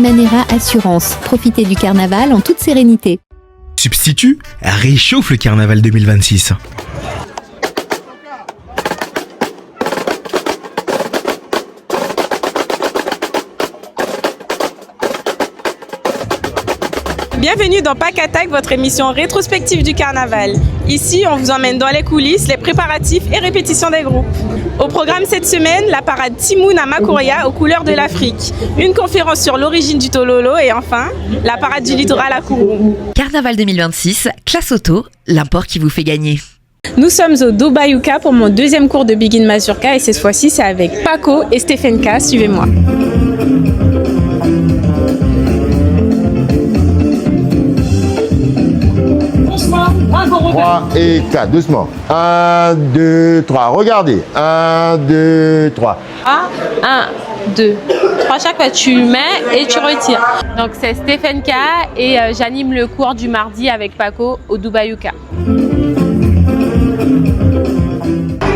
Manera Assurance. Profitez du carnaval en toute sérénité. Substitut réchauffe le carnaval 2026. Bienvenue dans Pack Attack, votre émission rétrospective du carnaval. Ici, on vous emmène dans les coulisses, les préparatifs et répétitions des groupes. Au programme cette semaine, la parade Timoun à Makoria aux couleurs de l'Afrique, une conférence sur l'origine du Tololo et enfin, la parade du littoral à Kourou. Carnaval 2026, classe auto, l'import qui vous fait gagner. Nous sommes au Dobayuka pour mon deuxième cours de Begin Mazurka et cette fois-ci, c'est avec Paco et Stefenka. Suivez-moi. 3 et 4, doucement. 1, 2, 3, regardez. 1, 2, 3. 1, 2, 3, chaque fois tu mets et tu retires. Donc c'est Stefenka et j'anime le cours du mardi avec Paco au Dobayuka.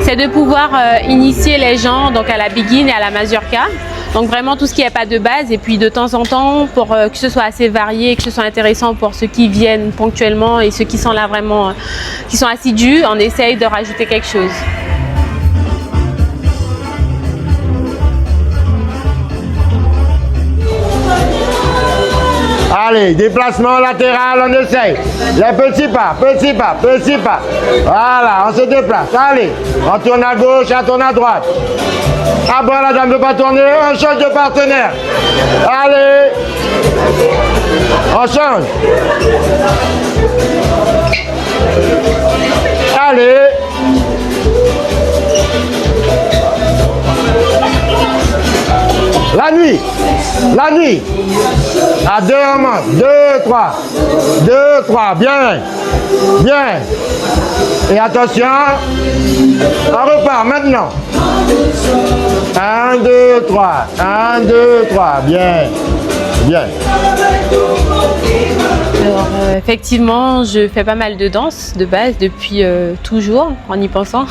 C'est de pouvoir initier les gens donc à la Begin et à la Mazurka. Donc vraiment tout ce qui n'est pas de base et puis de temps en temps pour que ce soit assez varié, que ce soit intéressant pour ceux qui viennent ponctuellement et ceux qui sont là vraiment, qui sont assidus, on essaye de rajouter quelque chose. Allez, déplacement latéral, on essaye. Les petits pas, petits pas, petits pas. Voilà, on se déplace. Allez, on tourne à gauche, on tourne à droite. Ah bon, la dame ne veut pas tourner, on change de partenaire. Allez, on change. Allez. La nuit. À 2 en main, 2, 3. 2, 3, bien. Et attention, on repart maintenant. 1, 2, 3. 1, 2, 3, bien. Alors effectivement, je fais pas mal de danse de base depuis toujours, en y pensant.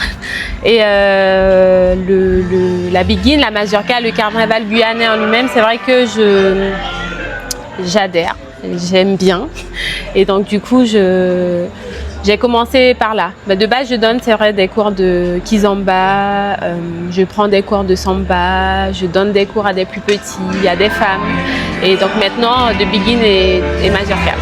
Et la Begin, la Mazurka, le carnaval guyanais en lui-même, c'est vrai que j'adhère, j'aime bien. Et donc du coup, j'ai commencé par là. De base, je donne, c'est vrai, des cours de kizomba, je prends des cours de samba, je donne des cours à des plus petits, à des femmes. Et donc maintenant, de Begin et Mazurka.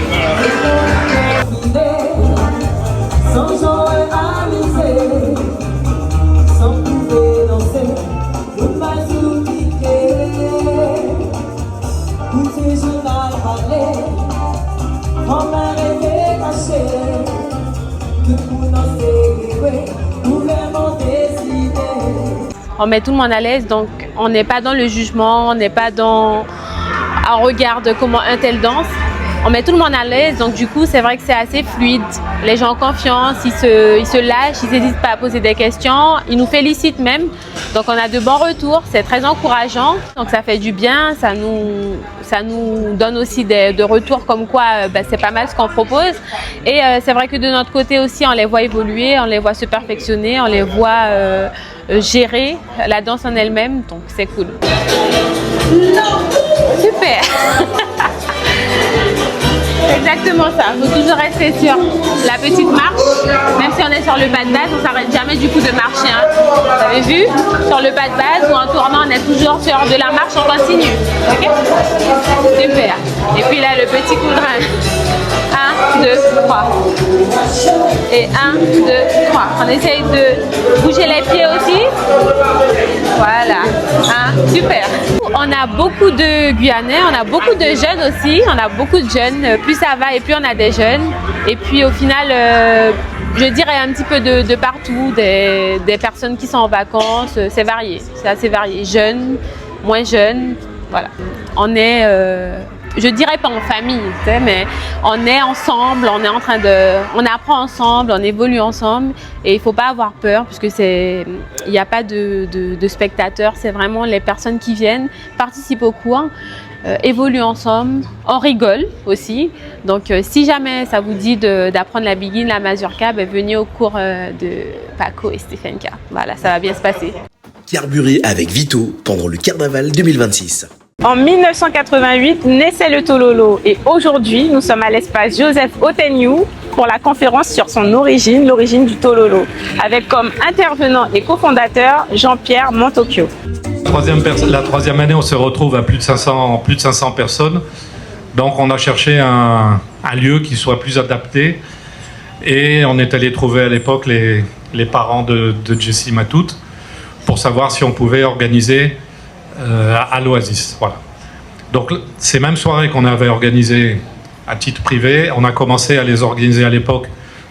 On met tout le monde à l'aise, donc on n'est pas dans le jugement, on n'est pas dans on regarde comment un tel danse. On met tout le monde à l'aise, donc du coup c'est vrai que c'est assez fluide. Les gens ont confiance, ils se lâchent, ils n'hésitent pas à poser des questions, ils nous félicitent même. Donc on a de bons retours, c'est très encourageant. Donc ça fait du bien, ça nous donne aussi de retours comme quoi c'est pas mal ce qu'on propose. Et c'est vrai que de notre côté aussi on les voit évoluer, on les voit se perfectionner, on les voit gérer la danse en elle-même, donc c'est cool. Super. Exactement ça, il faut toujours rester sur la petite marche, même si on est sur le pas de base, on ne s'arrête jamais du coup de marcher. Hein. Vous avez vu, sur le pas de base ou en tournant, on est toujours sur de la marche, on continue. Ok? Super. Et puis là, le petit coup de rein. 1, 2, 3. Et 1, 2, 3. On essaye de bouger les pieds aussi. Voilà. Super. On a beaucoup de Guyanais, on a beaucoup de jeunes aussi. On a beaucoup de jeunes. Plus ça va et plus on a des jeunes. Et puis au final, je dirais un petit peu de partout, des personnes qui sont en vacances. C'est varié, c'est assez varié. Jeunes, moins jeunes. Voilà. On est... je dirais pas en famille, tu sais, mais on est ensemble, on apprend ensemble, on évolue ensemble et il faut pas avoir peur parce que il n'y a pas de spectateurs, c'est vraiment les personnes qui viennent, participent au cours, évoluent ensemble, on rigole aussi. Donc si jamais ça vous dit d'apprendre la Begin, la Mazurka, venez au cours de Paco et Stefenka. Voilà, ça va bien se passer. Carburé avec Vito pendant le carnaval 2026. En 1988 naissait le Tololo et aujourd'hui nous sommes à l'espace Joseph Otenyou pour la conférence sur son origine, l'origine du Tololo, avec comme intervenant et cofondateur Jean-Pierre Montocchio. La troisième année, on se retrouve à plus de 500 personnes. Donc on a cherché un lieu qui soit plus adapté et on est allé trouver à l'époque les parents de Jessie Matout pour savoir si on pouvait organiser à l'Oasis. Voilà. Donc ces mêmes soirées qu'on avait organisées à titre privé, on a commencé à les organiser à l'époque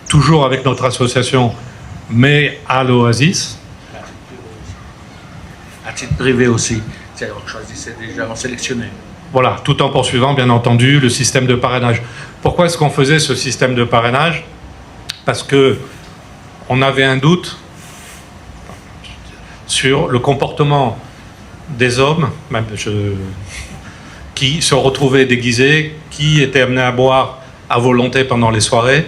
toujours avec notre association, mais à l'Oasis. À titre privé aussi, on choisissait déjà, on sélectionnait. Voilà, tout en poursuivant bien entendu le système de parrainage. Pourquoi est-ce qu'on faisait ce système de parrainage? Parce que on avait un doute sur le comportement des hommes, qui se retrouvaient déguisés, qui étaient amenés à boire à volonté pendant les soirées.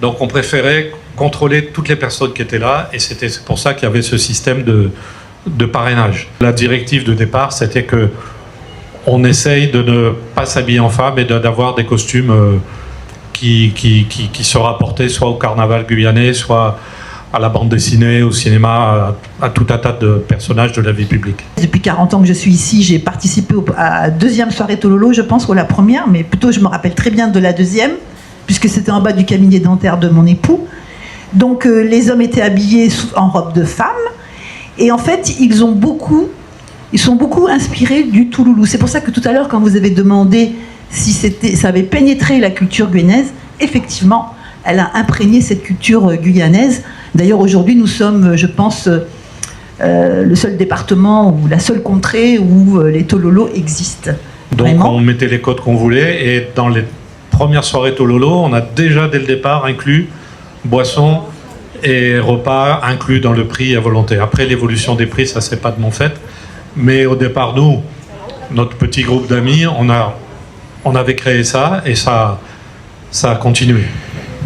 Donc on préférait contrôler toutes les personnes qui étaient là, et c'est pour ça qu'il y avait ce système de parrainage. La directive de départ, c'était que on essaye de ne pas s'habiller en femme et d'avoir des costumes qui se rapportaient soit au carnaval guyanais, soit à la bande dessinée, au cinéma, à tout un tas de personnages de la vie publique. Depuis 40 ans que je suis ici, j'ai participé à la deuxième soirée Tololo, je pense, ou la première, mais plutôt je me rappelle très bien de la deuxième, puisque c'était en bas du cabinet dentaire de mon époux. Donc les hommes étaient habillés en robe de femme, et en fait, ils sont beaucoup inspirés du Touloulou. C'est pour ça que tout à l'heure, quand vous avez demandé si ça avait pénétré la culture guyanaise, effectivement, elle a imprégné cette culture guyanaise. D'ailleurs, aujourd'hui, nous sommes, je pense, le seul département ou la seule contrée où les Tololo existent. Donc, vraiment. On mettait les codes qu'on voulait, et dans les premières soirées Tololo, on a déjà, dès le départ, inclus boissons et repas inclus dans le prix à volonté. Après, l'évolution des prix, ça, c'est pas de mon fait. Mais au départ, nous, notre petit groupe d'amis, on avait créé ça, et ça a continué.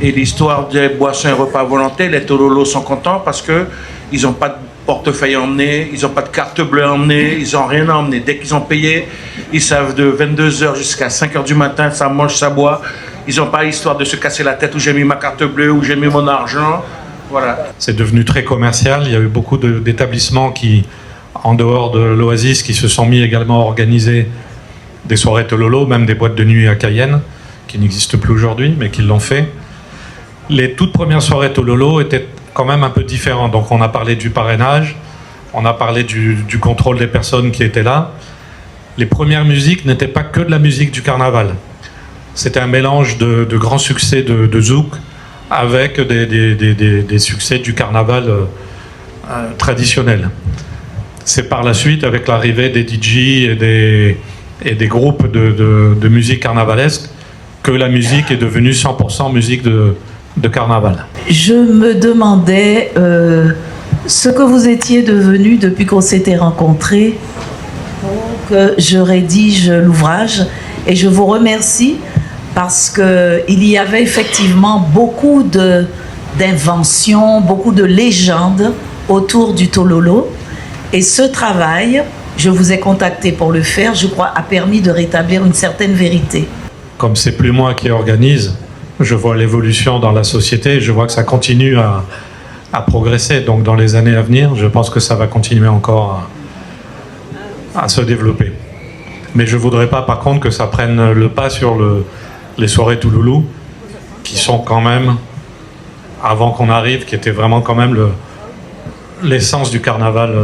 Et l'histoire des boissons et repas volontaires, les Tololo sont contents parce qu'ils n'ont pas de portefeuille à emmener, ils n'ont pas de carte bleue à emmener, ils n'ont rien à emmener. Dès qu'ils ont payé, ils savent de 22h jusqu'à 5h du matin, ça mange, ça boit. Ils n'ont pas l'histoire de se casser la tête où j'ai mis ma carte bleue, où j'ai mis mon argent. Voilà. C'est devenu très commercial. Il y a eu beaucoup d'établissements qui, en dehors de l'Oasis, qui se sont mis également à organiser des soirées Tololo, même des boîtes de nuit à Cayenne, qui n'existent plus aujourd'hui, mais qui l'ont fait. Les toutes premières soirées Tololo étaient quand même un peu différentes. Donc on a parlé du parrainage, on a parlé du contrôle des personnes qui étaient là. Les premières musiques n'étaient pas que de la musique du carnaval. C'était un mélange de grands succès de zouk avec des succès du carnaval traditionnel. C'est par la suite, avec l'arrivée des DJ et des groupes de musique carnavalesque, que la musique est devenue 100% musique de carnaval. Je me demandais ce que vous étiez devenu depuis qu'on s'était rencontrés pour que je rédige l'ouvrage, et je vous remercie parce qu'il y avait effectivement beaucoup d'inventions, beaucoup de légendes autour du Tololo, et ce travail, je vous ai contacté pour le faire, je crois, a permis de rétablir une certaine vérité. Comme c'est plus moi qui organise, je vois l'évolution dans la société, je vois que ça continue à progresser. Donc dans les années à venir, je pense que ça va continuer encore à se développer. Mais je ne voudrais pas par contre que ça prenne le pas sur les soirées Touloulou, qui sont quand même, avant qu'on arrive, qui étaient vraiment quand même l'essence du carnaval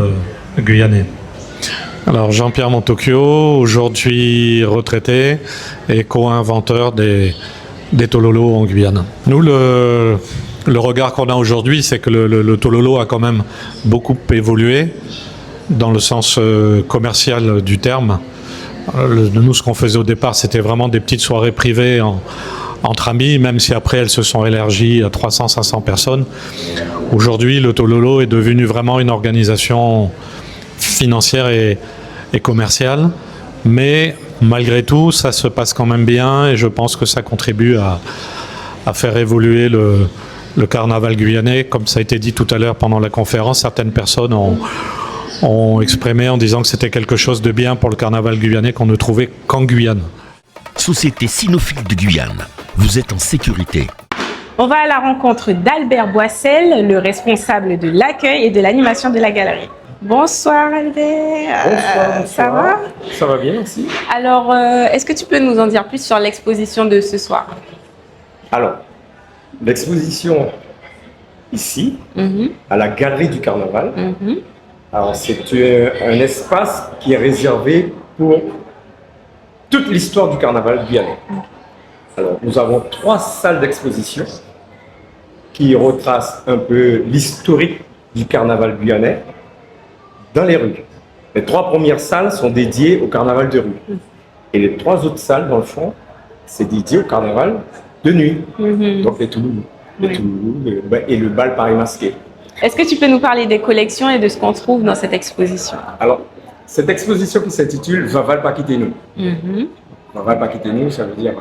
guyanais. Alors Jean-Pierre Montocchio, aujourd'hui retraité et co-inventeur des Tololo en Guyane. Nous, le regard qu'on a aujourd'hui, c'est que le Tololo a quand même beaucoup évolué dans le sens commercial du terme. Nous, ce qu'on faisait au départ, c'était vraiment des petites soirées privées entre amis, même si après elles se sont élargies à 300-500 personnes. Aujourd'hui, le Tololo est devenu vraiment une organisation financière et commerciale, mais malgré tout, ça se passe quand même bien, et je pense que ça contribue à faire évoluer le carnaval guyanais. Comme ça a été dit tout à l'heure pendant la conférence, certaines personnes ont exprimé en disant que c'était quelque chose de bien pour le carnaval guyanais qu'on ne trouvait qu'en Guyane. Société Cynophile de Guyane, vous êtes en sécurité. On va à la rencontre d'Albert Boissel, le responsable de l'accueil et de l'animation de la galerie. Bonsoir Albert. Bonsoir. Ça va? Ça va bien, merci. Alors, est-ce que tu peux nous en dire plus sur l'exposition de ce soir? Alors, l'exposition ici, à la Galerie du Carnaval, alors c'est un espace qui est réservé pour toute l'histoire du carnaval guyanais. Alors, nous avons 3 salles d'exposition qui retracent un peu l'historique du carnaval guyanais dans les rues. Les 3 premières salles sont dédiées au carnaval de rue. Et les 3 autres salles, dans le fond, c'est dédié au carnaval de nuit. Donc les Touloulous, et le bal Paris masqué. Est-ce que tu peux nous parler des collections et de ce qu'on trouve dans cette exposition? Alors, cette exposition qui s'intitule Vaval pas quitter nous. Vaval pas quitter nous, ça veut dire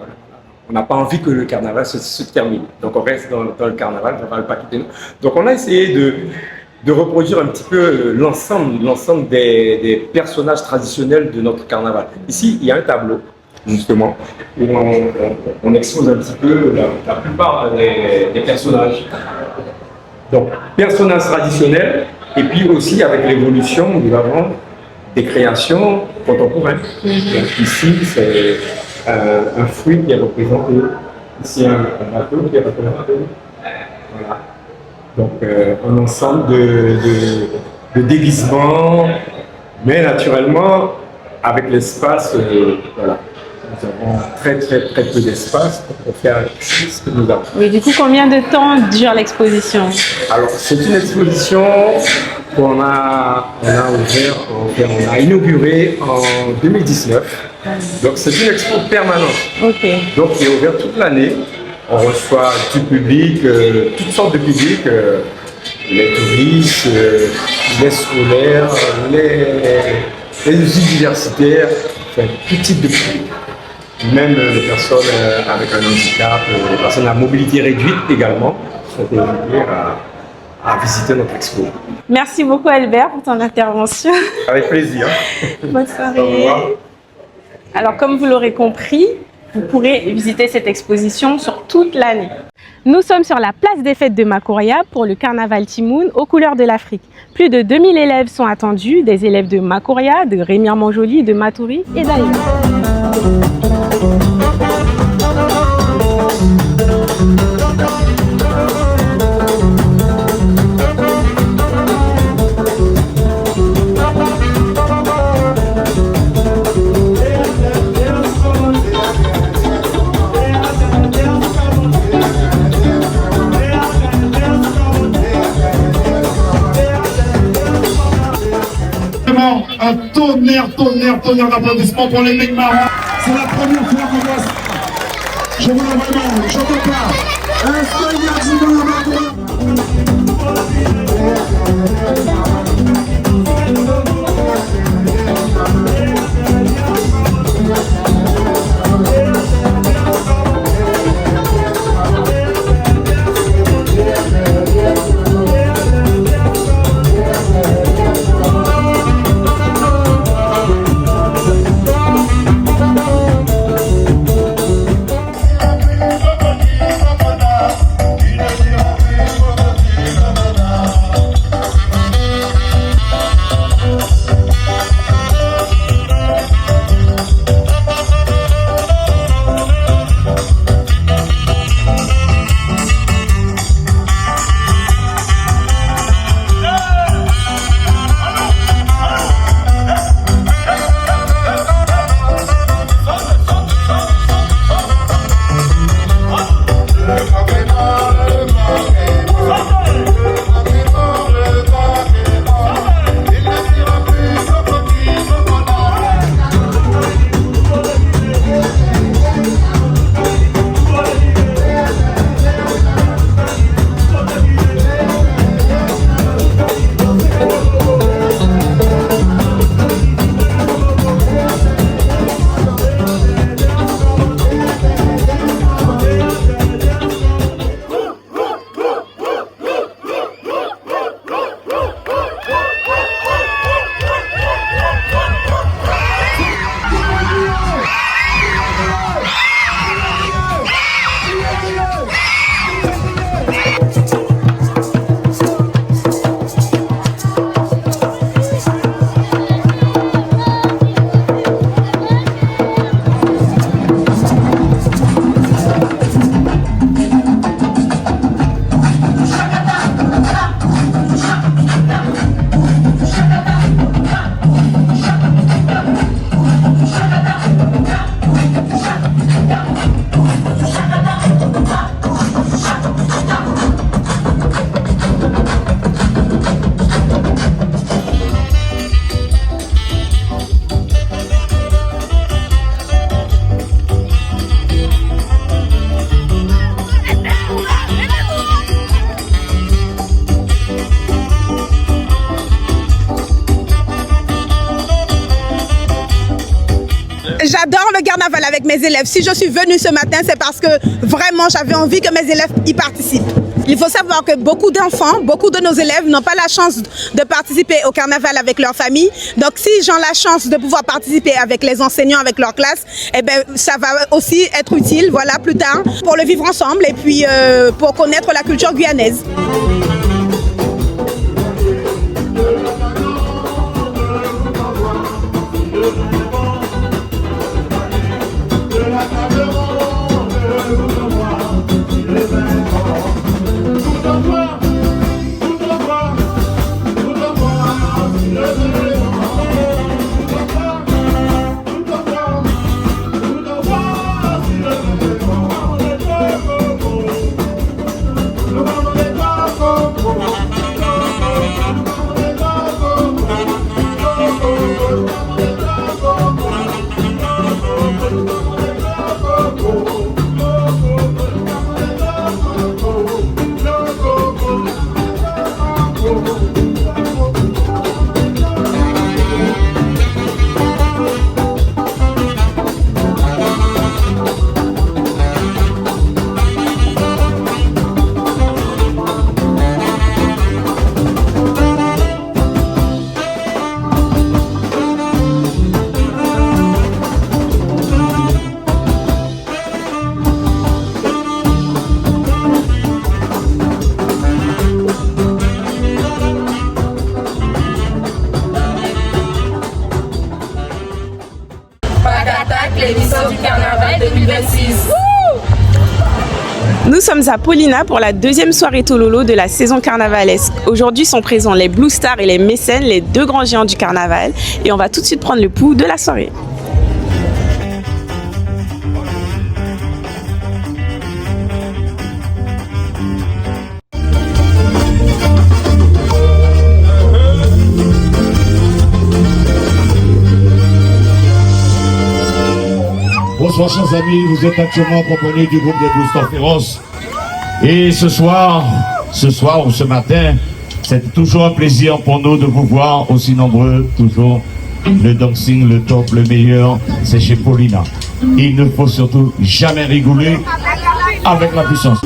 on n'a pas envie que le carnaval se termine. Donc on reste dans le carnaval, Vaval pas quitter nous. Donc on a essayé de reproduire un petit peu l'ensemble des personnages traditionnels de notre carnaval. Ici, il y a un tableau, justement, où on expose un petit peu la plupart des personnages. Donc, personnages traditionnels, et puis aussi avec l'évolution, nous avons des créations contemporaines. Donc ici, c'est un fruit qui est représenté. Ici, un bateau qui est représenté. Voilà. Donc, un ensemble de déguisements, mais naturellement, avec l'espace, voilà. Nous avons très peu d'espace pour faire ce que nous avons. Oui, du coup, combien de temps dure l'exposition? Alors, c'est une exposition qu'on a inaugurée en 2019. Donc, c'est une expo permanente. Donc, qui est ouverte toute l'année. On reçoit du public, toutes sortes de publics, les touristes, les scolaires, les universitaires, enfin, tout type de public. Même les personnes avec un handicap, les personnes à mobilité réduite également sont invitées à visiter notre expo. Merci beaucoup Albert pour ton intervention. Avec plaisir. Bonne soirée. Alors comme vous l'aurez compris, vous pourrez visiter cette exposition sur toute l'année. Nous sommes sur la place des fêtes de Makoria pour le carnaval Timoun aux couleurs de l'Afrique. Plus de 2000 élèves sont attendus, des élèves de Makoria, de Rémière-Montjoly, de Matoury et d'ailleurs. Un tonnerre d'applaudissements pour les mecs marrants. C'est la première fois qu'on voit ça. Je vois vraiment, je peux pas. Est-ce qu'il y a du monde là-bas? J'adore le carnaval avec mes élèves. Si je suis venue ce matin, c'est parce que vraiment j'avais envie que mes élèves y participent. Il faut savoir que beaucoup d'enfants, beaucoup de nos élèves n'ont pas la chance de participer au carnaval avec leur famille. Donc si j'ai la chance de pouvoir participer avec les enseignants, avec leur classe, eh ben, ça va aussi être utile, voilà, plus tard, pour le vivre ensemble et puis pour connaître la culture guyanaise. L'émission du carnaval 2026. Nous sommes à Paulina pour la deuxième soirée Tololo de la saison carnavalesque. Aujourd'hui sont présents les Blue Stars et les Mécènes, les deux grands géants du carnaval. Et on va tout de suite prendre le pouls de la soirée. Bonsoir chers amis, vous êtes actuellement accompagnés du groupe des Blue Stars Féroces. Et ce soir ou ce matin, c'est toujours un plaisir pour nous de vous voir aussi nombreux, toujours. Le dancing, le top, le meilleur, c'est chez Paulina. Il ne faut surtout jamais rigoler avec la puissance.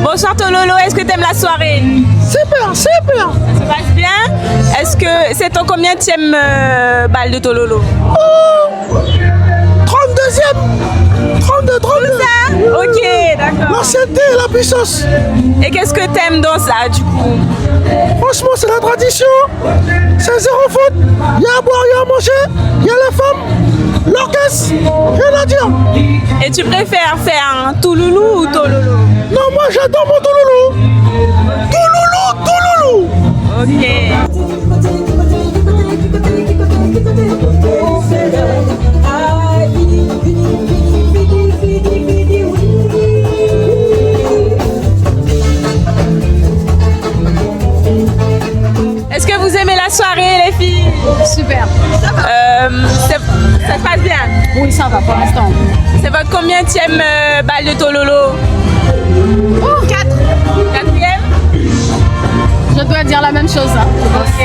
Bonsoir Tololo, est-ce que t'aimes la soirée? Super, super. Ça se passe bien? Est-ce que c'est ton combienième bal de Tololo? 32e. 32. Ça? Ok, d'accord. L'ancienneté et la puissance. Et qu'est-ce que t'aimes dans ça du coup? Franchement, c'est la tradition. C'est zéro faute. Il y a à boire, il y a à manger. Il y a les femmes, l'orchestre. Rien à dire. Et tu préfères faire un Touloulou ou Tololo? Non, moi j'adore mon Touloulou. Touloulou. Ok. Est-ce que vous aimez la soirée, les filles? Super. Ça se passe bien? Oui, ça va pour l'instant. C'est votre combienième bal de Tololo? 4. Quatrième? Je dois dire la même chose. Hein. Ok.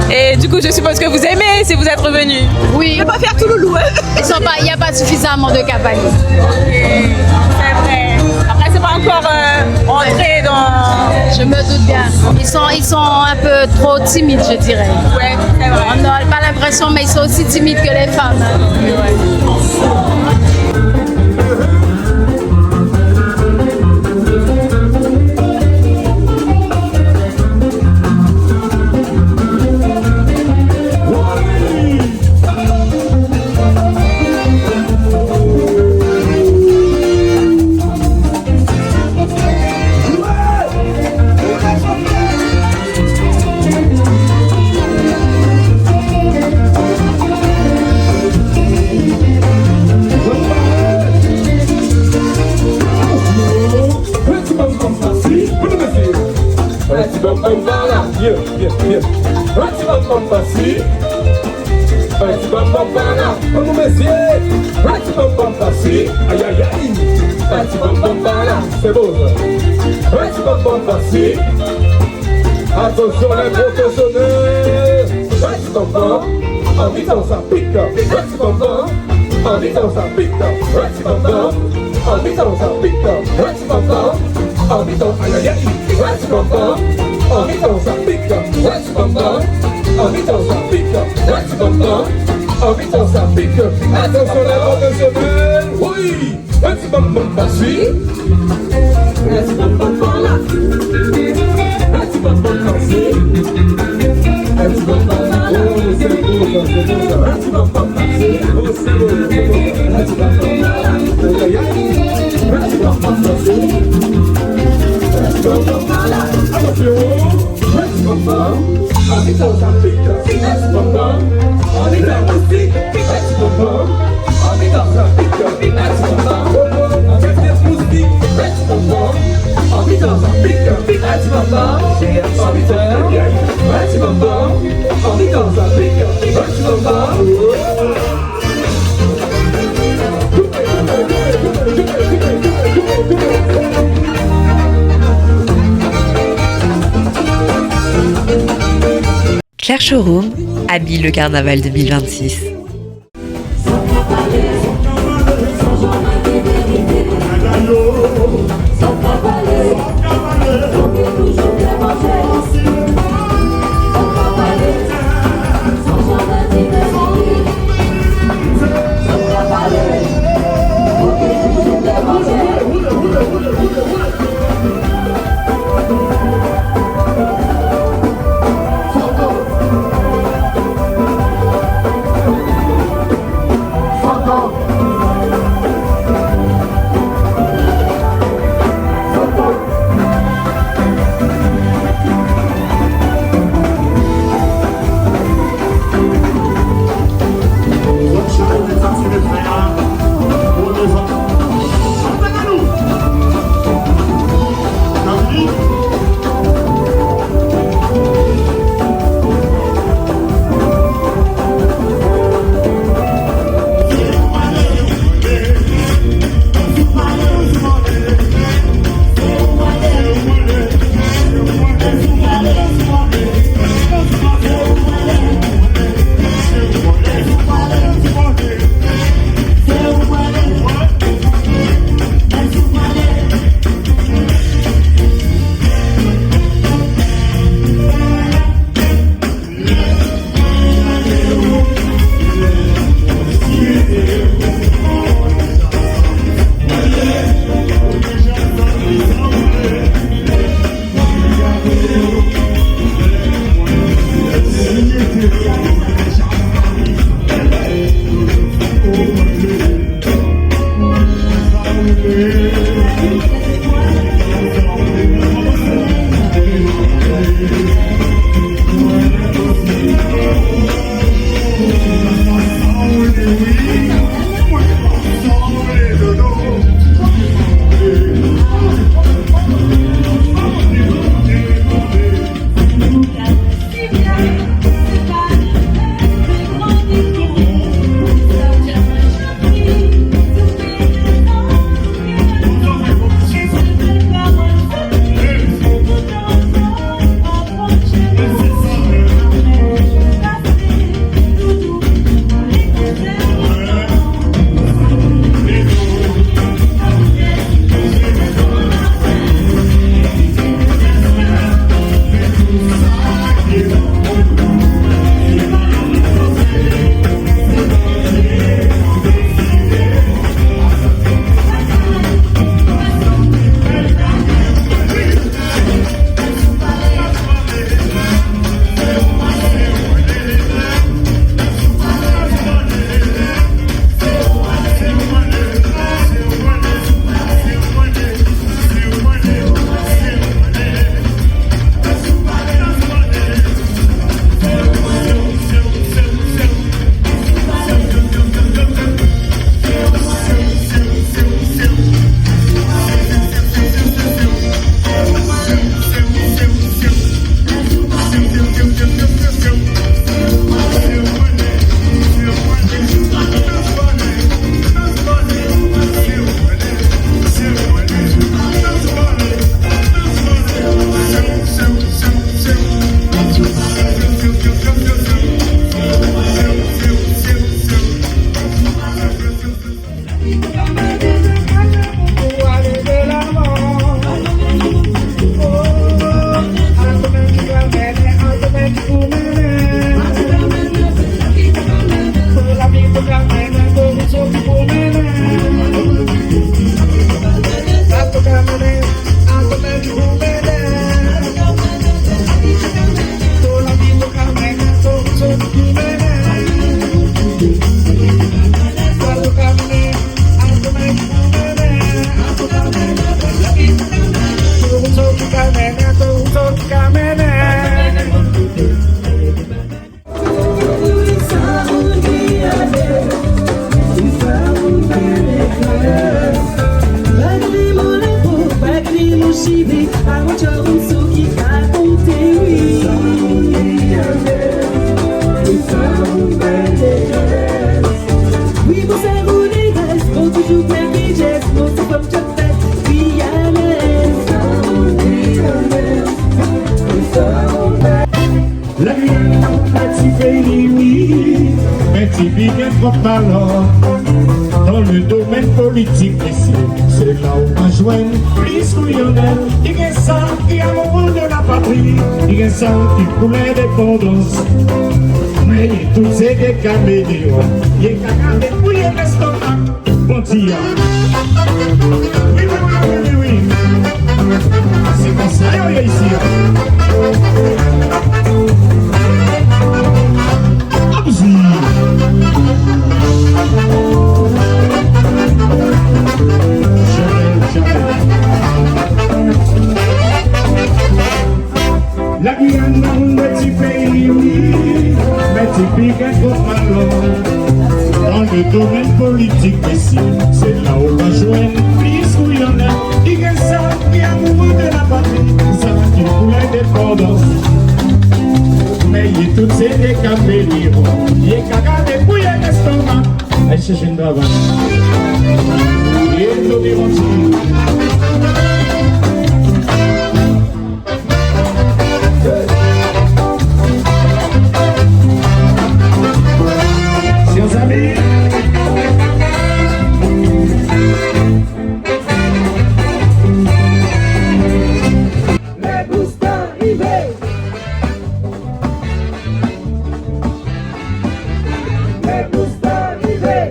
Et du coup, je suppose que vous aimez si vous êtes revenu. Oui. Je ne vais pas faire tout loulou. Il n'y a pas suffisamment de cabanes. Ok. C'est vrai. Après, c'est pas encore entré dans... Je me doute bien. Ils sont un peu trop timides, je dirais. Ouais, c'est vrai. On n'a pas l'impression, mais ils sont aussi timides que les femmes. Hein. Ouais. bam bam bam, bien, bien, bien. Un petit bam bam passi. Un petit bam bam bam, comme messieurs. Un petit bam bam passi. Aïe aïe aïe. Un petit bam bam bam, c'est beau ça. Un petit bam bam passi. Attention les professionnels. Un petit bam bam. En mi-temps ça pique. Un petit bam bam. En mi-temps ça pique. Un petit bam bam. En mi-temps ça pique. Un petit bam bam. En mi-temps, aïe aïe aïe. Un petit bam bam. En mi-temps ça pique. Un petit bam bam. En mi-temps ça pique. Un petit bam bam. En mi-temps ça pique. Attention les professionnels. Oui. Un petit bam bam passi. Un petit bam bam là. Un petit bam bam passi. Un petit bam bam là. Oh c'est beau ça, c'est beau ça. Un petit bam bam passi. Oh c'est beau, c'est beau. Un petit bam bam là. Aïe aïe aïe. Un petit bam bam passi. Un petit bam bam là. Attention. Un petit bam bam. En mi-temps ça pique. Un petit bam bam. En mi-temps aussi. Un petit bam bam. En mi-temps ça pique. Un petit bam bam. En mi-temps musique. Un petit bam bam. En mi-temps ça pique. Un petit bam bam. En mi-temps un petit bam bam. En mi-temps ça pique. Un petit bam bam. Claire Showroom habille le carnaval 2026. chivé, à mon job, on s'en qui a compté, oui. Oui, mon cerveau les restes, on toujours plein de gestes, mon c'est comme je fais, oui, à l'aise. La Guyane, petit pays, oui, mais tu vis bien trop malheur. Dans le domaine politique ici, c'est là où on joint plus couillonnel. Il y a ça qui a l'amour de la patrie, il y a ça qui pour l'indépendance. Mais tous ces des caméléons, il y a qu'à dépouiller l'estomac. Bon dia. Oui, oui, oui, oui, oui. C'est comme ça, il y a ici. La Guyane, un petit pays, oui, mais typique et trop malheur. Dans le domaine politique ici, c'est là où on joue plus où il y en a. Il y a ça qui est amoureux de la patrie, ça qui pour l'indépendance. Mais il y a toutes ces décaméléons, il y a qu'à dépouiller l'estomac. Aïe, c'est une brave. Et nous dirons chers amis, les boosters arrivés. Les boosters arrivés.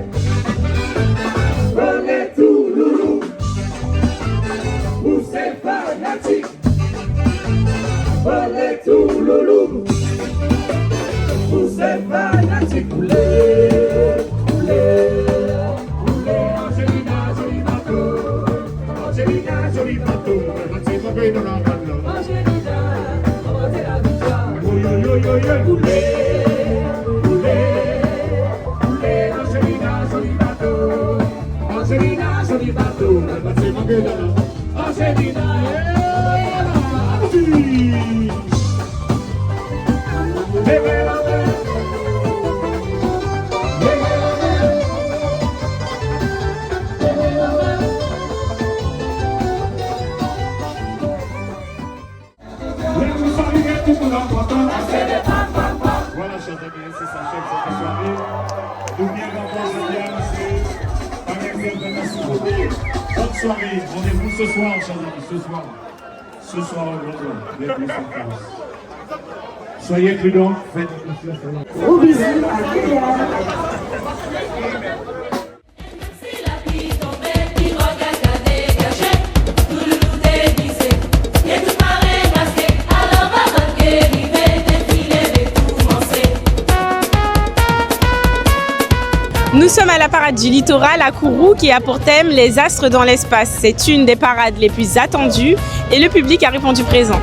Prenez tout loulou. Vous c'est fanatique. Prenez tout loulou. Vous c'est fanatique. Coulez, coulez, coulez. Angelina, joli bateau. Angelina, joli bateau. C'est mon pays dans la balle. Angelina, avancez la victoire. Yo, yo, yo, yo, yo. Coulez, coulez, coulez. Angelina, joli bateau. Angelina, joli bateau. C'est mon pays dans la Angelina, voilà, chers amis, ainsi s'achève cette soirée. N'oubliez pas de bien bonne soirée, rendez-vous ce soir, chers amis, ce soir. Ce soir, au Londres, soyez prudents, faites attention. Gros bisous à Kélia. Nous sommes à la parade du littoral à Kourou qui a pour thème les astres dans l'espace. C'est une des parades les plus attendues et le public a répondu présent.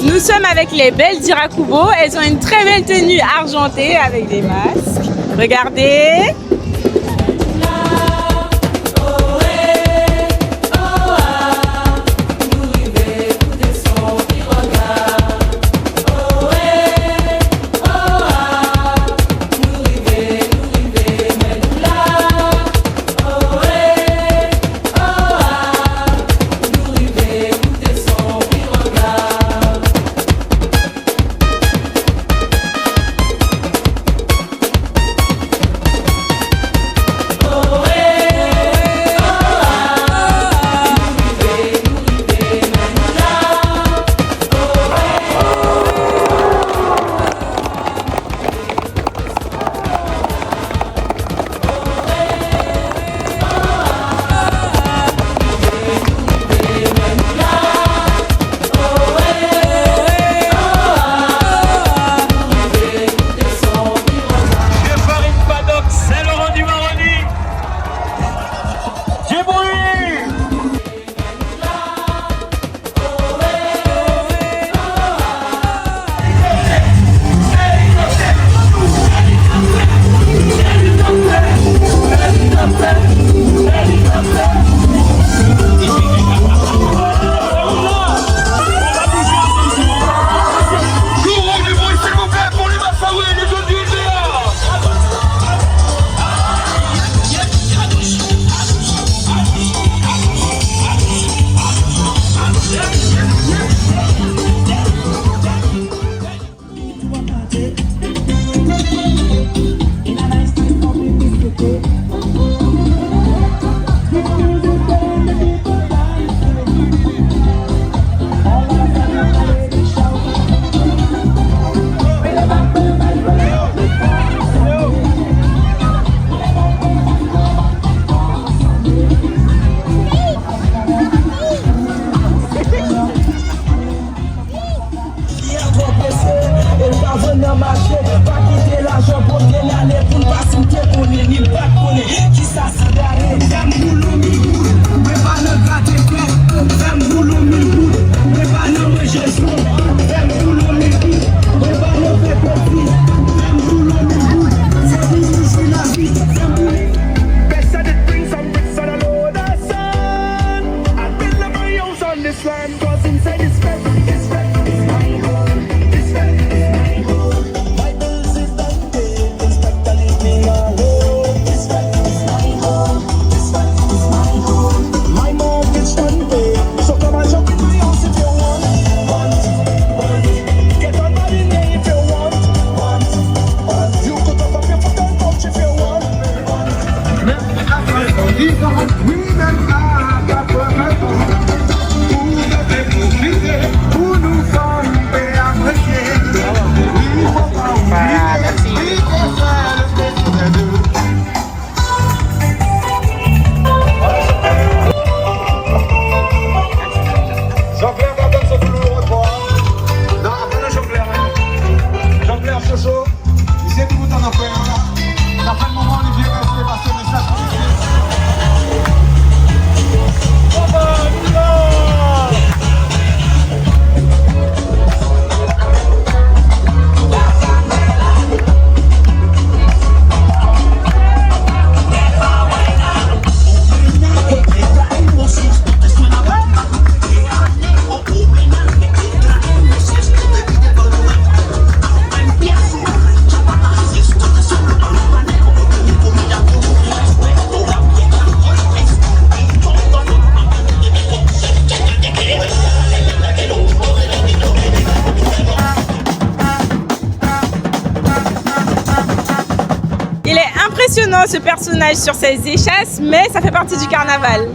Nous sommes avec les belles d'Irakubo. Elles ont une très belle tenue argentée avec des masques. Regardez. impressionnant ce personnage sur ses échasses, mais ça fait partie du carnaval.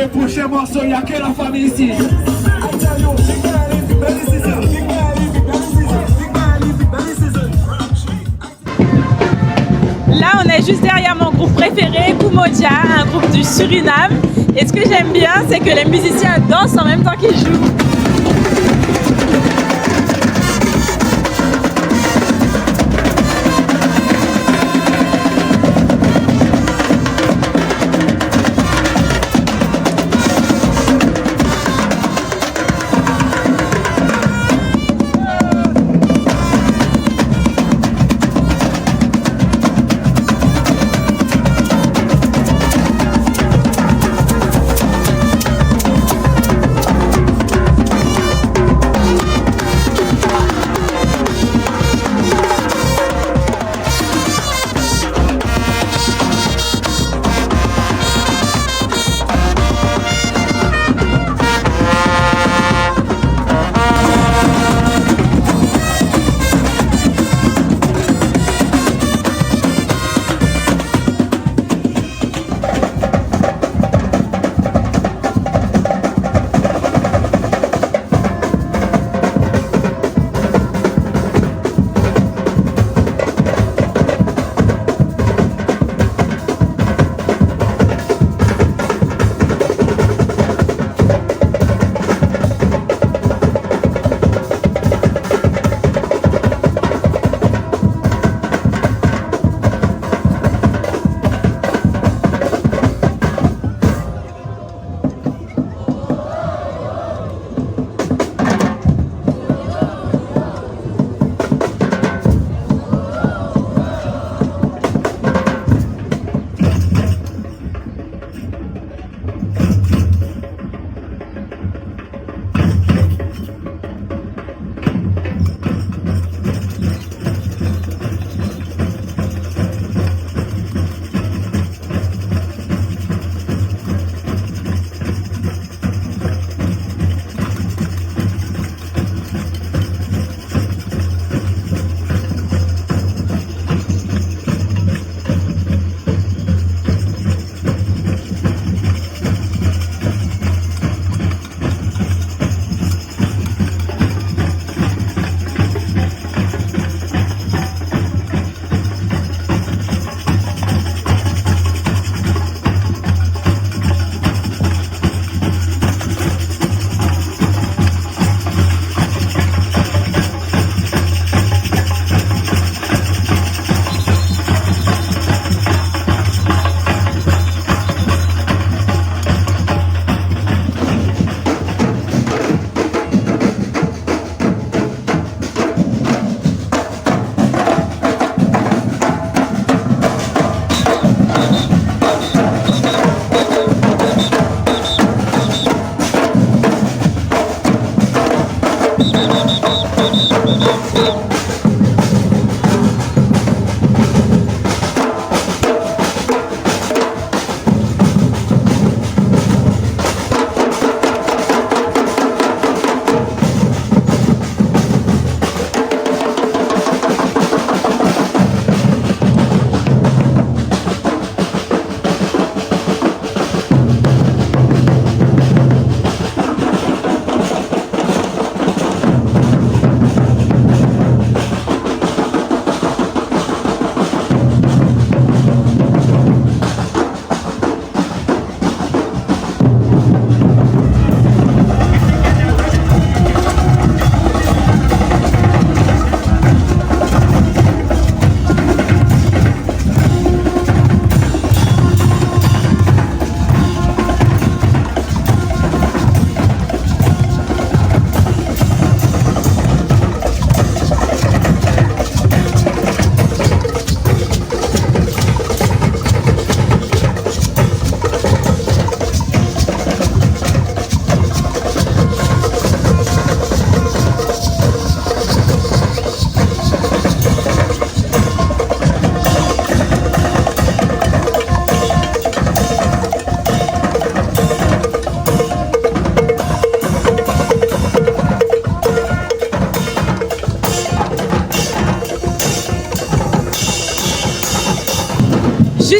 prochain morceau, il n'y a que la famille ici. Là, on est juste derrière mon groupe préféré, Kumodia, un groupe du Suriname. Et ce que j'aime bien, c'est que les musiciens dansent en même temps qu'ils jouent.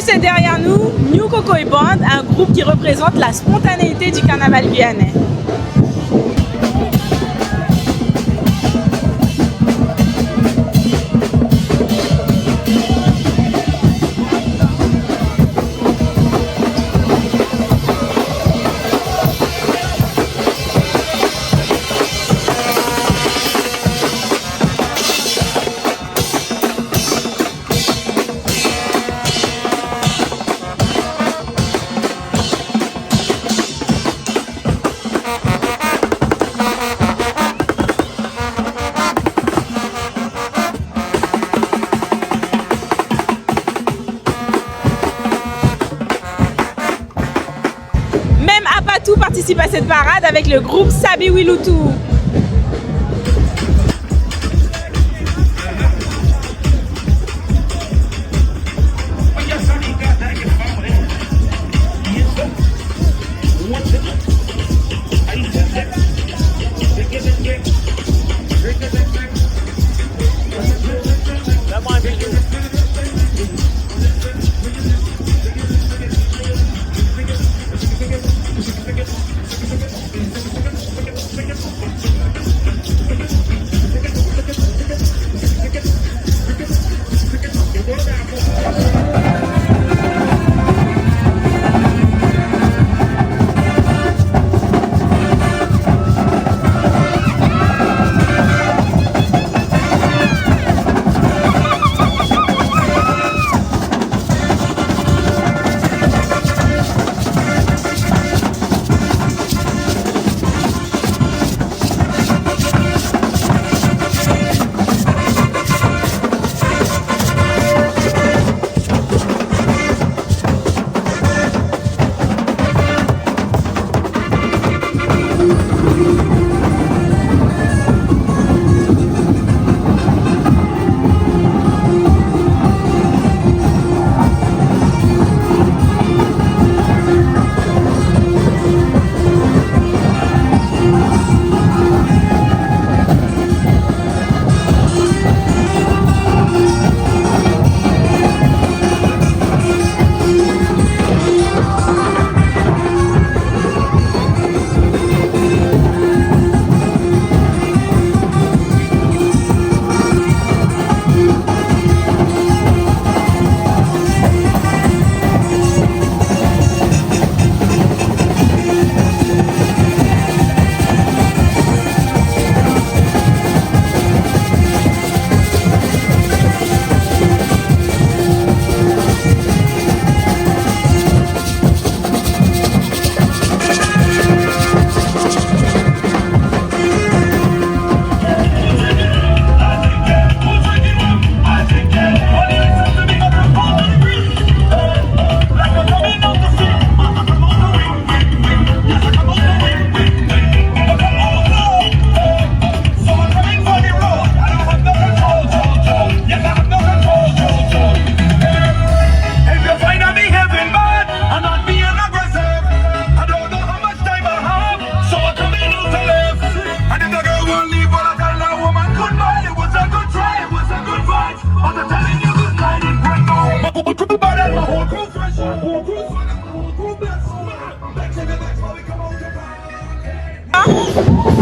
Juste derrière nous, New Coco et Band, un groupe qui représente la spontanéité du carnaval guyanais. Apatou participe à cette parade avec le groupe Sabi Wiloutou.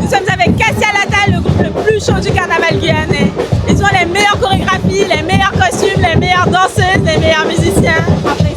Nous sommes avec Cassia Lata, le groupe le plus chaud du carnaval guyanais. Ils ont les meilleures chorégraphies, les meilleurs costumes, les meilleures danseuses, les meilleurs musiciens. Appréciez.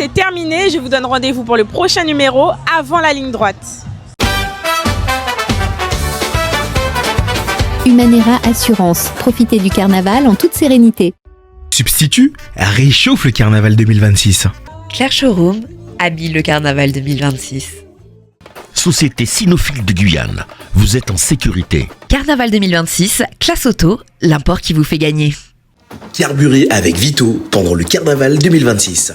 c'est terminé. Je vous donne rendez-vous pour le prochain numéro avant la ligne droite. Humanera Assurance. Profitez du carnaval en toute sérénité. Substitut réchauffe le carnaval 2026. Claire Showroom habille le carnaval 2026. Société Sinophile de Guyane, vous êtes en sécurité. Carnaval 2026, Classe Auto, l'import qui vous fait gagner. Carburez avec Vito pendant le carnaval 2026.